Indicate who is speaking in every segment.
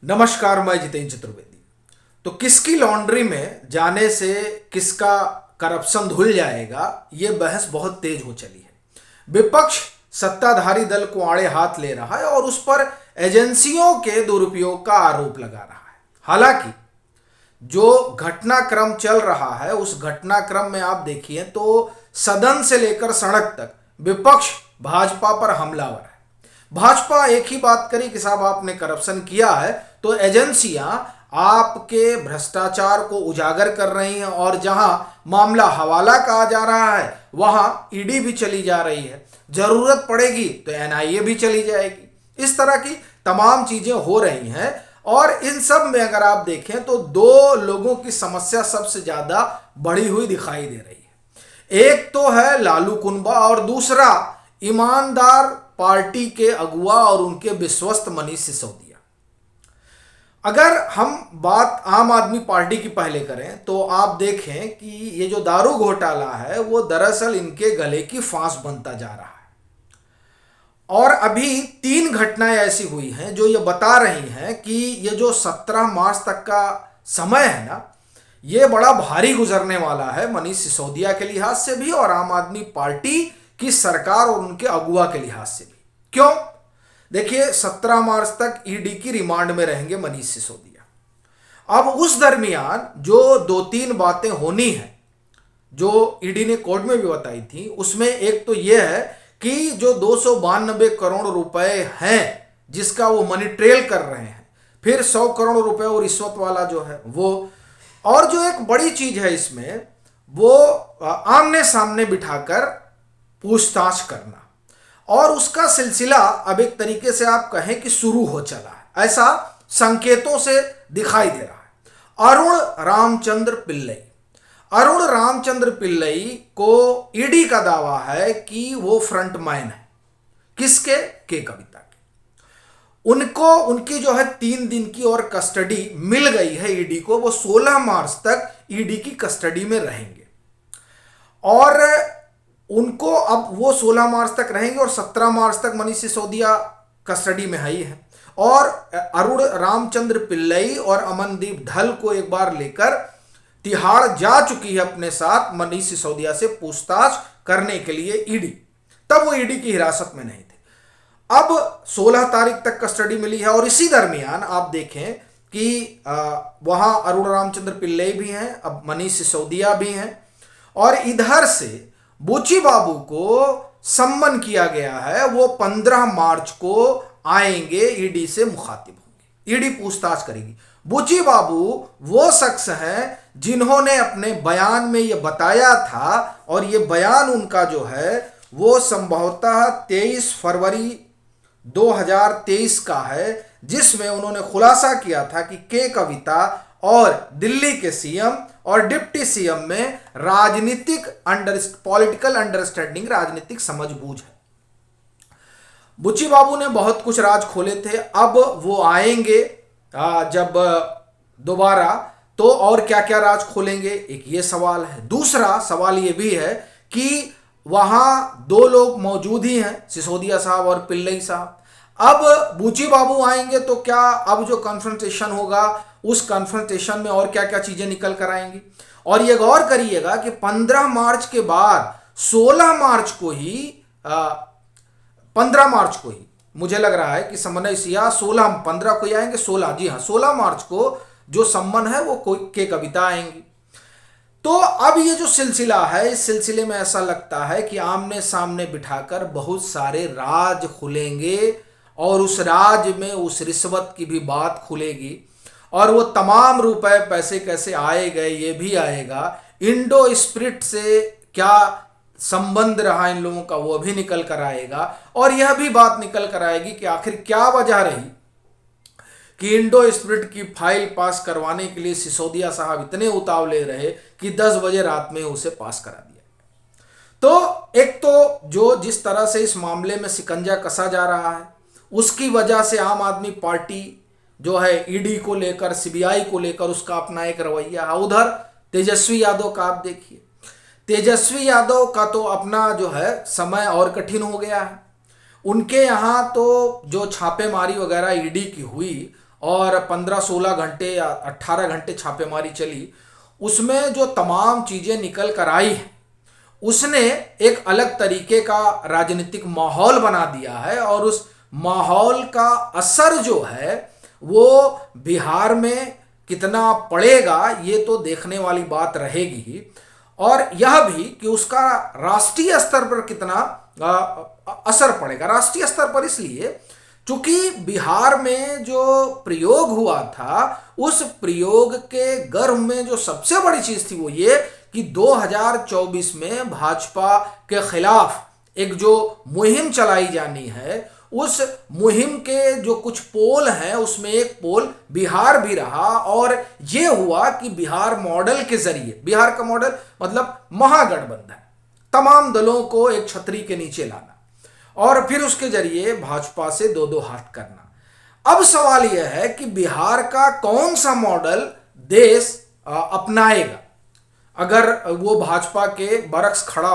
Speaker 1: नमस्कार, मैं जितेंद्र चतुर्वेदी। तो किसकी लॉन्ड्री में जाने से किसका करप्शन धुल जाएगा, ये बहस बहुत तेज हो चली है। विपक्ष सत्ताधारी दल को आड़े हाथ ले रहा है और उस पर एजेंसियों के दुरुपयोग का आरोप लगा रहा है। हालांकि जो घटनाक्रम चल रहा है उस घटनाक्रम में आप देखिए तो सदन से लेकर सड़क तक विपक्ष भाजपा पर हमलावर है। भाजपा एक ही बात करी कि साहब आपने करप्शन किया है, तो एजेंसियां आपके भ्रष्टाचार को उजागर कर रही हैं और जहां मामला हवाला कहा जा रहा है वहां ईडी भी चली जा रही है, जरूरत पड़ेगी तो एनआईए भी चली जाएगी। इस तरह की तमाम चीजें हो रही हैं और इन सब में अगर आप देखें तो दो लोगों की समस्या सबसे ज्यादा बढ़ी हुई दिखाई दे रही है। एक तो है लालू कुनबा और दूसरा ईमानदार पार्टी के अगुआ और उनके विश्वस्त मनीष सिसोदिया। अगर हम बात आम आदमी पार्टी की पहले करें तो आप देखें कि ये जो दारू घोटाला है वो दरअसल इनके गले की फांस बनता जा रहा है। और अभी 3 घटनाएं ऐसी हुई हैं जो ये बता रही हैं कि ये जो 17 मार्च तक का समय है ना, ये बड़ा भारी गुजरने वाला है मनीष सिसोदिया के लिहाज से भी और आम आदमी पार्टी की सरकार और उनके अगुआ के लिहाज से भी। क्यों? देखिए, 17 मार्च तक ईडी की रिमांड में रहेंगे मनीष सिसोदिया। अब उस दरमियान जो 2-3 बातें होनी है जो ईडी ने कोर्ट में भी बताई थी, उसमें एक तो यह है कि जो 292 करोड़ रुपए हैं जिसका वो मनी ट्रेल कर रहे हैं, फिर 100 करोड़ रुपए और रिश्वत वाला जो है वो, और जो एक बड़ी चीज है इसमें वो आमने सामने बिठाकर पूछताछ करना, और उसका सिलसिला अब एक तरीके से आप कहें कि शुरू हो चला है, ऐसा संकेतों से दिखाई दे रहा है। अरुण रामचंद्र पिल्लई को ईडी का दावा है कि वो फ्रंटमैन है। किसके? के कविता के। उनको उनकी जो है 3 दिन की और कस्टडी मिल गई है ईडी को। वो 16 मार्च तक ईडी की कस्टडी में रहेंगे और उनको अब वो 16 मार्च तक रहेंगे और 17 मार्च तक मनीष सिसोदिया कस्टडी में ही है। और अरुण रामचंद्र पिल्लई और अमनदीप ढल को एक बार लेकर तिहाड़ जा चुकी है अपने साथ मनीष सिसोदिया से पूछताछ करने के लिए ईडी। तब वो ईडी की हिरासत में नहीं थे। अब 16 तारीख तक कस्टडी मिली है और इसी दरमियान आप देखें कि वहां अरुण रामचंद्र पिल्लई भी हैं, अब मनीष सिसोदिया भी हैं, और इधर से बुची बाबू को सम्मन किया गया है। वो 15 मार्च को आएंगे, ईडी से मुखातिब होंगे, ईडी पूछताछ करेगी। बुची बाबू वो शख्स हैं जिन्होंने अपने बयान में ये बताया था, और ये बयान उनका जो है वो संभवतः 23 फरवरी 2023 का है, जिसमें उन्होंने खुलासा किया था कि के कविता और दिल्ली के सीएम और डिप्टी सीएम में राजनीतिक पॉलिटिकल अंडरस्टैंडिंग, राजनीतिक समझबूझ है। बुच्ची बाबू ने बहुत कुछ राज खोले थे, अब वो आएंगे जब दोबारा, तो और क्या क्या राज खोलेंगे, एक ये सवाल है। दूसरा सवाल ये भी है कि वहां 2 लोग मौजूद ही हैं, सिसोदिया साहब और पिल्लई साहब। अब बुची बाबू आएंगे तो क्या अब जो कन्फ्रंटेशन होगा उस कन्फ्रंटेशन में और क्या क्या चीजें निकल कर आएंगी। और ये गौर करिएगा कि 15 मार्च के बाद 16 मार्च को ही 15 मार्च को ही मुझे लग रहा है कि समन्वय सिया 15 को ही आएंगे, 16, जी हाँ, 16 मार्च को जो सम्मन है वो के कविता आएंगी। तो अब ये जो सिलसिला है, इस सिलसिले में ऐसा लगता है कि आमने सामने बिठाकर बहुत सारे राज खुलेंगे और उस राज में उस रिश्वत की भी बात खुलेगी और वो तमाम रुपए पैसे कैसे आए गए ये भी आएगा। इंडो स्पिरिट से क्या संबंध रहा इन लोगों का वो भी निकल कर आएगा, और यह भी बात निकल कर आएगी कि आखिर क्या वजह रही कि इंडो स्पिरिट की फाइल पास करवाने के लिए सिसोदिया साहब इतने उतावले रहे कि 10 बजे रात में उसे पास करा दिया। तो एक तो जो जिस तरह से इस मामले में शिकंजा कसा जा रहा है उसकी वजह से आम आदमी पार्टी जो है ईडी को लेकर, सीबीआई को लेकर उसका अपना एक रवैया है। उधर तेजस्वी यादव का आप देखिए, तेजस्वी यादव का तो अपना जो है समय और कठिन हो गया है। उनके यहाँ तो जो छापेमारी वगैरह ईडी की हुई और 15-16 घंटे या 18 घंटे छापेमारी चली, उसमें जो तमाम चीज़ें निकल कर आई हैं उसने एक अलग तरीके का राजनीतिक माहौल बना दिया है। और उस माहौल का असर जो है वो बिहार में कितना पड़ेगा ये तो देखने वाली बात रहेगी ही, और यह भी कि उसका राष्ट्रीय स्तर पर कितना असर पड़ेगा। राष्ट्रीय स्तर पर इसलिए चूंकि बिहार में जो प्रयोग हुआ था उस प्रयोग के गर्भ में जो सबसे बड़ी चीज थी वो ये कि 2024 में भाजपा के खिलाफ एक जो मुहिम चलाई जानी है, उस मुहिम के जो कुछ पोल हैं उसमें एक पोल बिहार भी रहा। और ये हुआ कि बिहार मॉडल के जरिए, बिहार का मॉडल मतलब महागठबंधन, तमाम दलों को एक छतरी के नीचे लाना और फिर उसके जरिए भाजपा से दो दो हाथ करना। अब सवाल यह है कि बिहार का कौन सा मॉडल देश अपनाएगा अगर वो भाजपा के बरक्स खड़ा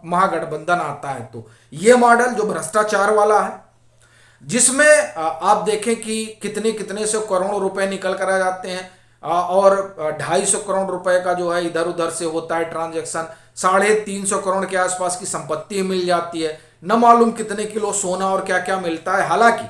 Speaker 1: महागठबंधन आता है। तो ये मॉडल जो भ्रष्टाचार वाला है, जिसमें आप देखें कि कितने कितने से करोड़ रुपए निकल कर आ जाते हैं और 250 करोड़ रुपए का जो है इधर उधर से होता है ट्रांजैक्शन, 350 करोड़ के आसपास की संपत्ति मिल जाती है, न मालूम कितने किलो सोना और क्या क्या मिलता है। हालांकि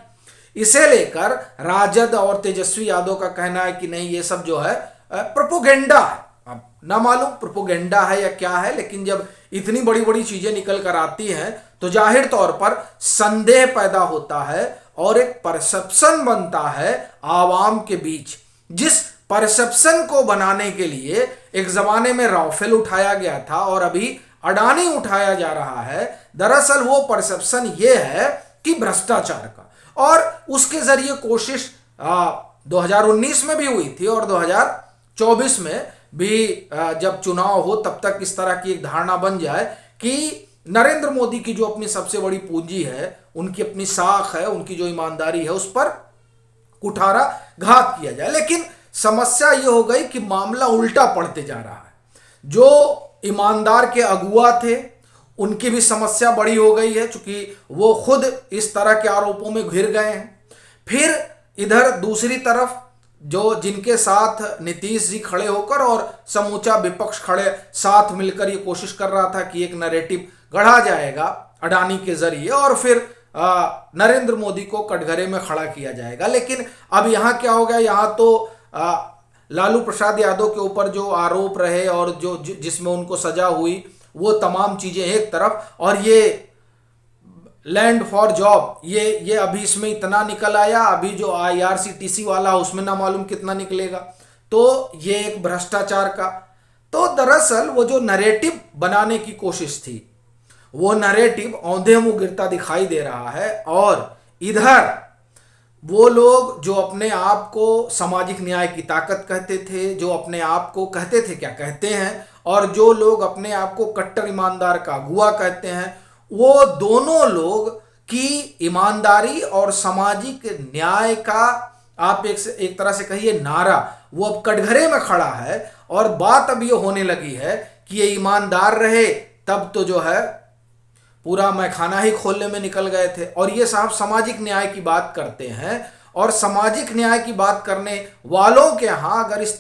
Speaker 1: इसे लेकर राजद और तेजस्वी यादव का कहना है कि नहीं ये सब जो है प्रोपोगेंडा है। अब न मालूम प्रोपोगेंडा है या क्या है, लेकिन जब इतनी बड़ी बड़ी चीजें निकल कर आती हैं तो जाहिर तौर पर संदेह पैदा होता है और एक परसेप्शन बनता है आवाम के बीच, जिस परसेप्शन को बनाने के लिए एक जमाने में राफेल उठाया गया था और अभी अडानी उठाया जा रहा है। दरअसल वो परसेप्शन ये है कि भ्रष्टाचार का, और उसके जरिए कोशिश 2019 में भी हुई थी और 2024 में भी जब चुनाव हो तब तक इस तरह की एक धारणा बन जाए कि नरेंद्र मोदी की जो अपनी सबसे बड़ी पूंजी है, उनकी अपनी साख है, उनकी जो ईमानदारी है, उस पर कुठारा घात किया जाए। लेकिन समस्या ये हो गई कि मामला उल्टा पड़ते जा रहा है। जो ईमानदार के अगुआ थे उनकी भी समस्या बड़ी हो गई है, चूंकि वो खुद इस तरह के आरोपों में घिर गए हैं। फिर इधर दूसरी तरफ जो जिनके साथ नीतीश जी खड़े होकर और समूचा विपक्ष खड़े साथ मिलकर ये कोशिश कर रहा था कि एक नैरेटिव गढ़ा जाएगा अडानी के जरिए और फिर नरेंद्र मोदी को कटघरे में खड़ा किया जाएगा। लेकिन अब यहाँ क्या हो गया, यहाँ तो लालू प्रसाद यादव के ऊपर जो आरोप रहे और जो जिसमें उनको सजा हुई वो तमाम चीजें एक तरफ, और ये लैंड फॉर जॉब ये अभी इसमें इतना निकल आया, अभी जो IRCTC वाला उसमें ना मालूम कितना निकलेगा। तो ये एक भ्रष्टाचार का, तो दरअसल वो जो नैरेटिव बनाने की कोशिश थी वो नैरेटिव औंधे मुंह गिरता दिखाई दे रहा है। और इधर वो लोग जो अपने आप को सामाजिक न्याय की ताकत कहते थे, जो अपने आप को कहते थे क्या कहते हैं, और जो लोग अपने आप को कट्टर ईमानदार का अगुआ कहते हैं, वो दोनों लोग की ईमानदारी और सामाजिक न्याय का आप एक तरह से कहिए नारा वो अब कटघरे में खड़ा है। और बात अब ये होने लगी है कि ये ईमानदार रहे तब तो जो है पूरा मैखाना ही खोलने में निकल गए थे, और ये साहब सामाजिक न्याय की बात करते हैं। और सामाजिक न्याय की बात करने वालों के यहाँ अगर इस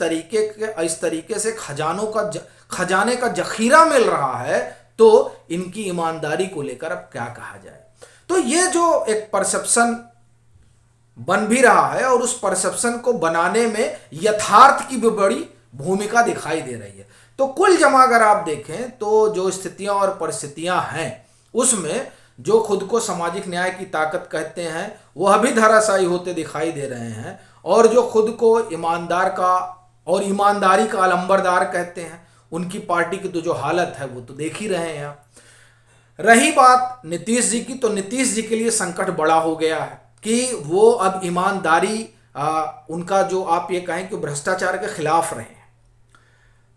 Speaker 1: तरीके से खजाने का जखीरा मिल रहा है तो इनकी ईमानदारी को लेकर अब क्या कहा जाए। तो ये जो एक परसेप्शन बन भी रहा है और उस परसेप्शन को बनाने में यथार्थ की भी बड़ी भूमिका दिखाई दे रही है। तो कुल जमा अगर आप देखें तो जो स्थितियां और परिस्थितियां हैं उसमें जो खुद को सामाजिक न्याय की ताकत कहते हैं वह भी धराशायी होते दिखाई दे रहे हैं, और जो खुद को ईमानदार का और ईमानदारी का अलंबरदार कहते हैं उनकी पार्टी की तो जो हालत है वो तो देख ही रहे हैं। रही बात नीतीश जी की, तो नीतीश जी के लिए संकट बड़ा हो गया है कि वो अब ईमानदारी उनका जो आप ये कहें कि भ्रष्टाचार के खिलाफ रहे हैं,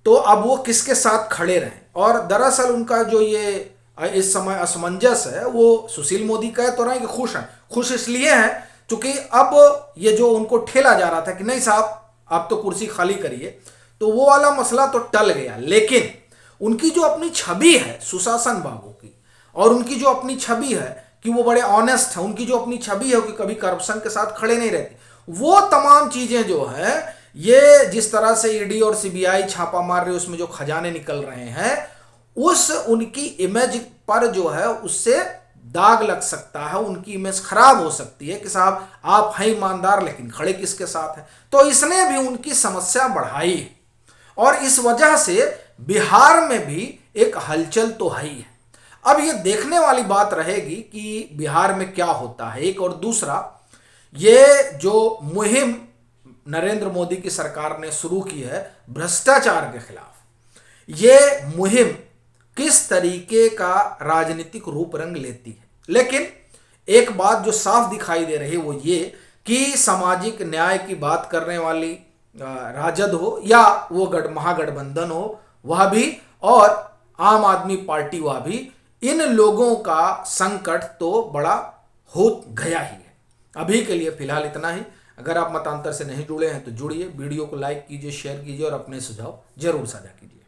Speaker 1: तो अब वो किसके साथ खड़े रहें। और दरअसल उनका जो ये इस समय असमंजस है वो सुशील मोदी कह तो रहे हैं कि खुश हैं, खुश इसलिए हैं क्योंकि अब ये जो उनको ठेला जा रहा था कि नहीं साहब आप तो कुर्सी खाली करिए, तो वो वाला मसला तो टल गया। लेकिन उनकी जो अपनी छवि है सुशासन बाबू की, और उनकी जो अपनी छवि है कि वो बड़े ऑनेस्ट है, उनकी जो अपनी छवि है कि कभी करप्शन के साथ खड़े नहीं रहते, वो तमाम चीजें जो है, ये जिस तरह से ईडी और सीबीआई छापा मार रही है, उसमें जो खजाने निकल रहे हैं, उस उनकी इमेज पर जो है उससे दाग लग सकता है, उनकी इमेज खराब हो सकती है कि साहब आप हैं ईमानदार लेकिन खड़े किसके साथ हैं। तो इसने भी उनकी समस्या बढ़ाई और इस वजह से बिहार में भी एक हलचल तो है ही है। अब ये देखने वाली बात रहेगी कि बिहार में क्या होता है। एक और दूसरा, ये जो मुहिम नरेंद्र मोदी की सरकार ने शुरू की है भ्रष्टाचार के खिलाफ, ये मुहिम किस तरीके का राजनीतिक रूप रंग लेती है। लेकिन एक बात जो साफ दिखाई दे रही है वो ये कि सामाजिक न्याय की बात करने वाली राजद हो या वो महागठबंधन हो वह भी, और आम आदमी पार्टी वह भी, इन लोगों का संकट तो बड़ा हो गया ही है। अभी के लिए फिलहाल इतना ही। अगर आप मतांतर से नहीं जुड़े हैं तो जुड़िए, वीडियो को लाइक कीजिए, शेयर कीजिए और अपने सुझाव जरूर साझा कीजिए।